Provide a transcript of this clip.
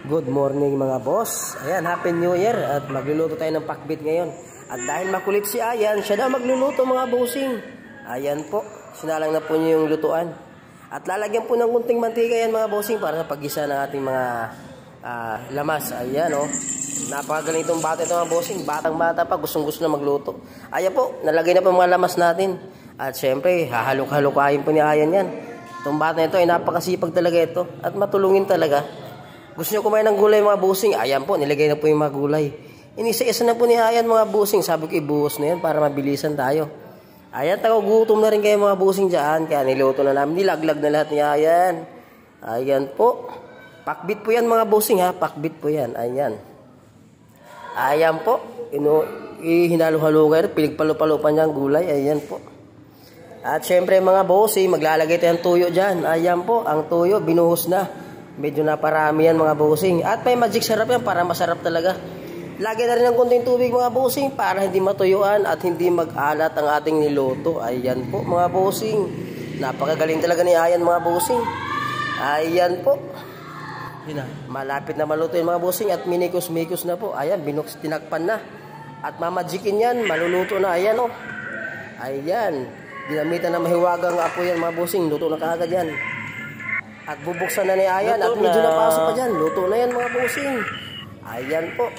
Good morning mga boss. Ayan, Happy New Year at magluluto tayo ng pakbit ngayon. At dahil makulit si Ayan, siya daw magluluto mga bossing. Ayan po, sinalang na po niyo yung lutuan. At lalagyan po ng kunting mantika yan mga bossing para sa paggisa ng ating mga lamas. Ayan oh. Napakagaling itong bata ito mga bossing. Batang bata pa, gustong gusto na magluto. Ayan po, nalagay na po mga lamas natin. At syempre, hahaluk-halukayin po ni Ayan yan. Itong bata ito ay napakasipag talaga ito. At matulungin talaga. Gusto nyo kumain ng gulay mga busing? Ayan po, nilagay na po yung mga gulay. Inisa-isa na po ni Ayan mga busing. Sabi ko ibuhos na yan para mabilisan tayo. Ayan, gutom na rin kayo mga busing dyan. Kaya niluto na namin. Nilaglag na lahat ni Ayan. Ayan po. Pakbit po yan mga busing ha. Pakbit po yan. Ayan. Ayan po. Hinalo-halo kayo. Pinagpalo-palo pa niya ang gulay. Ayan po. At syempre mga busing, maglalagay tayo ng tuyo dyan. Ayan po, ang tuyo binuhos na. Medyo naparami yan mga busing. At may magic sarap yan para masarap talaga. Lagyan na rin ng konting tubig mga busing para hindi matuyuan at hindi mag-alat ang ating niluto. Ayan po mga busing. Napakagaling talaga ni Ayan mga busing. Ayan po. Malapit na maluto yung mga busing at minikos-mikos na po. Ayan, tinakpan na. At mamagikin yan, maluluto na. Ayan o. Ayan. Ginamitan na mahiwagang apoy yan mga busing. Luto na kaagad yan. At bubuksan na ni Ayan at medyo napasok pa dyan. Luto na yan mga busing. Ayan po.